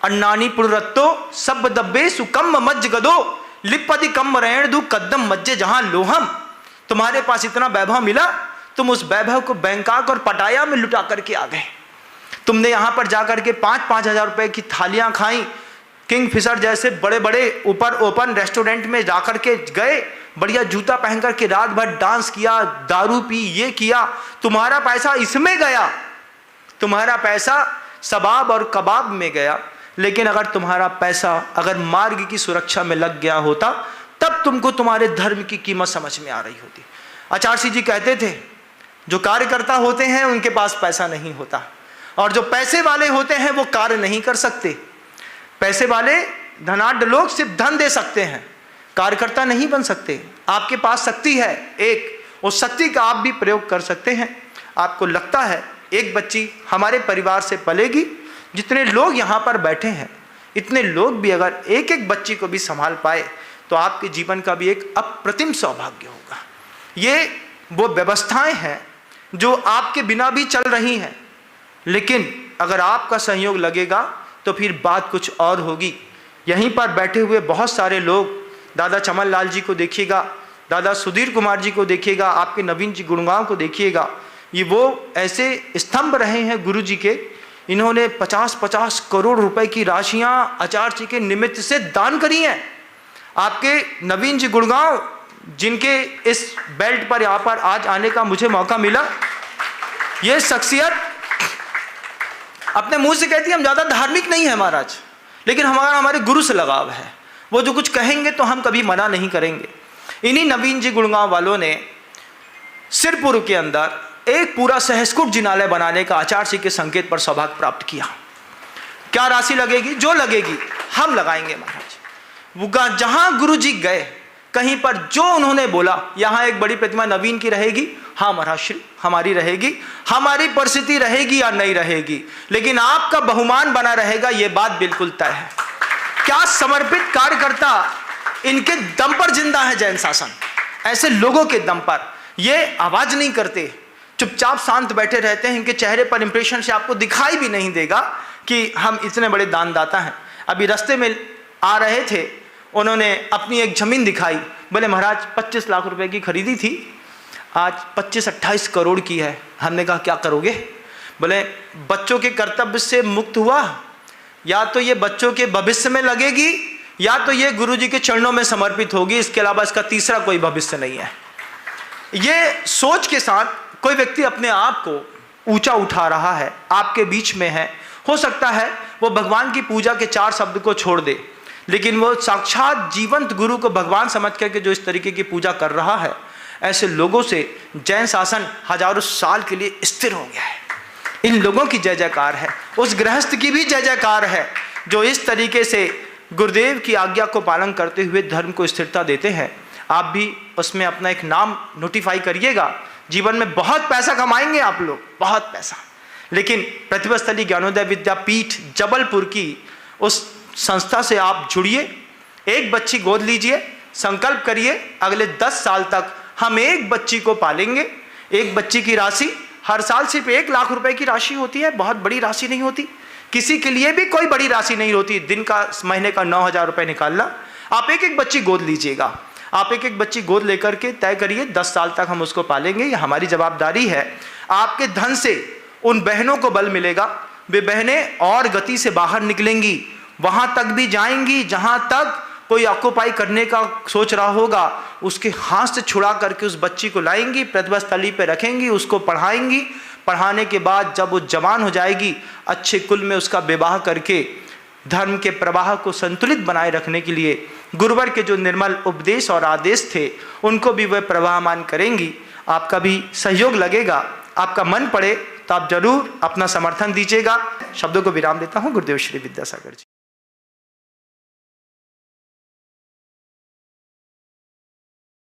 अन्नानी पुनरत्तो सब दब्बे सुकम मज्ज गदो लिपति कम रेण दू कदम मज्जे जहां लोहम। तुम्हारे पास इतना वैभव मिला, तुम उस वैभव को बैंकॉक और पटाया में लुटा करके आ गए। तुमने यहां पर जाकर के 5-5 हजार रुपए की थालियां खाई, किंग फिशर जैसे बड़े बड़े ऊपर ओपन रेस्टोरेंट में जाकर के गए, बढ़िया जूता पहन करके रात भर डांस किया, दारू पी, ये किया। तुम्हारा पैसा इसमें गया, तुम्हारा पैसा शबाब और कबाब में गया। लेकिन अगर तुम्हारा पैसा अगर मार्ग की सुरक्षा में लग गया होता, तब तुमको तुम्हारे धर्म की कीमत समझ में आ रही होती। आचार्य सिंह जी कहते थे, जो कार्यकर्ता होते हैं उनके पास पैसा नहीं होता, और जो पैसे वाले होते हैं वो कार्य नहीं कर सकते। पैसे वाले धनाढ्य लोग सिर्फ धन दे सकते हैं, कार्यकर्ता नहीं बन सकते। आपके पास शक्ति है एक, उस शक्ति का आप भी प्रयोग कर सकते हैं। आपको लगता है एक बच्ची हमारे परिवार से पलेगी, जितने लोग यहाँ पर बैठे हैं इतने लोग भी अगर एक एक बच्ची को भी संभाल पाए तो आपके जीवन का भी एक अप्रतिम सौभाग्य होगा। ये वो व्यवस्थाएं हैं जो आपके बिना भी चल रही हैं, लेकिन अगर आपका सहयोग लगेगा तो फिर बात कुछ और होगी। यहीं पर बैठे हुए बहुत सारे लोग, दादा चमन लाल जी को देखिएगा, दादा सुधीर कुमार जी को देखिएगा, आपके नवीन जी गुड़गांव को देखिएगा। ये वो ऐसे स्तंभ रहे हैं गुरु जी के, इन्होंने 50-50 करोड़ रुपए की राशियां आचार्य जी के निमित्त से दान करी हैं। आपके नवीन जी गुड़गांव, जिनके इस बेल्ट पर यहाँ पर आज आने का मुझे मौका मिला, ये शख्सियत अपने मुंह से कहती है हम ज़्यादा धार्मिक नहीं है महाराज, लेकिन हमारे गुरु से लगाव है। वो जो कुछ कहेंगे तो हम कभी मना नहीं करेंगे। इन्हीं नवीन जी गुड़गांव वालों ने सिरपुर के अंदर एक पूरा सहस्कुट जिनालय बनाने का आचार्य जी के संकेत पर सौभाग्य प्राप्त किया। क्या राशि लगेगी? जो लगेगी हम लगाएंगे महाराज। जहां गुरु जी गए, कहीं पर जो उन्होंने बोला, यहां एक बड़ी प्रतिमा नवीन की रहेगी, हाँ महाराज श्री हमारी रहेगी, हमारी परिस्थिति रहेगी या नहीं रहेगी, लेकिन आपका बहुमान बना रहेगा, ये बात बिल्कुल तय है। क्या समर्पित कार्यकर्ता, इनके दम पर जिंदा है जैन शासन। ऐसे लोगों के दम पर ये आवाज नहीं करते, चुपचाप शांत बैठे रहते हैं। इनके चेहरे पर इंप्रेशन से आपको दिखाई भी नहीं देगा कि हम इतने बड़े दानदाता हैं। अभी रास्ते में आ रहे थे, उन्होंने अपनी एक जमीन दिखाई, बोले महाराज 25 लाख रुपए की खरीदी थी, आज 25-28 करोड़ की है। हमने कहा क्या करोगे? बोले बच्चों के कर्तव्य से मुक्त हुआ, या तो ये बच्चों के भविष्य में लगेगी या तो ये गुरुजी के चरणों में समर्पित होगी, इसके अलावा इसका तीसरा कोई भविष्य नहीं है। ये सोच के साथ कोई व्यक्ति अपने आप को ऊंचा उठा रहा है, आपके बीच में है, हो सकता है वो भगवान की पूजा के 4 शब्द को छोड़ दे, लेकिन वो साक्षात जीवंत गुरु को भगवान समझ करके जो इस तरीके की पूजा कर रहा है, ऐसे लोगों से जैन शासन हजारों साल के लिए स्थिर हो गया है। इन लोगों की जय जयकार है, उस गृहस्थ की भी जय जयकार है जो इस तरीके से गुरुदेव की आज्ञा को पालन करते हुए धर्म को स्थिरता देते हैं। आप भी उसमें अपना एक नाम नोटिफाई करिएगा। जीवन में बहुत पैसा कमाएंगे आप लोग, बहुत पैसा, लेकिन प्रतिभा स्थली ज्ञानोदय विद्यापीठ जबलपुर की उस संस्था से आप जुड़िए, एक बच्ची गोद लीजिए, संकल्प करिए अगले 10 साल तक हम एक बच्ची को पालेंगे। एक बच्ची की राशि हर साल सिर्फ 1 लाख रुपए की राशि होती है, बहुत बड़ी राशि नहीं होती, किसी के लिए भी कोई बड़ी राशि नहीं होती। दिन का, महीने का 9,000 रुपए निकालना। आप एक एक बच्ची गोद लीजिएगा, आप एक एक बच्ची गोद लेकर के तय करिए 10 साल तक हम उसको पालेंगे, ये हमारी जवाबदारी है। आपके धन से उन बहनों को बल मिलेगा, वे बहनें और गति से बाहर निकलेंगी, वहां तक भी जाएंगी जहां तक कोई ऑक्यूपाई करने का सोच रहा होगा, उसके हाथ से छुड़ा करके उस बच्ची को लाएंगी, प्रतिभा स्थली पे रखेंगी, उसको पढ़ाएंगी। पढ़ाने के बाद जब वो जवान हो जाएगी, अच्छे कुल में उसका विवाह करके धर्म के प्रवाह को संतुलित बनाए रखने के लिए गुरुवर के जो निर्मल उपदेश और आदेश थे उनको भी वह प्रवाहमान करेंगी। आपका भी सहयोग लगेगा, आपका मन पड़े तो आप जरूर अपना समर्थन दीजिएगा। शब्दों को विराम देता हूँ। गुरुदेव श्री विद्यासागर जी।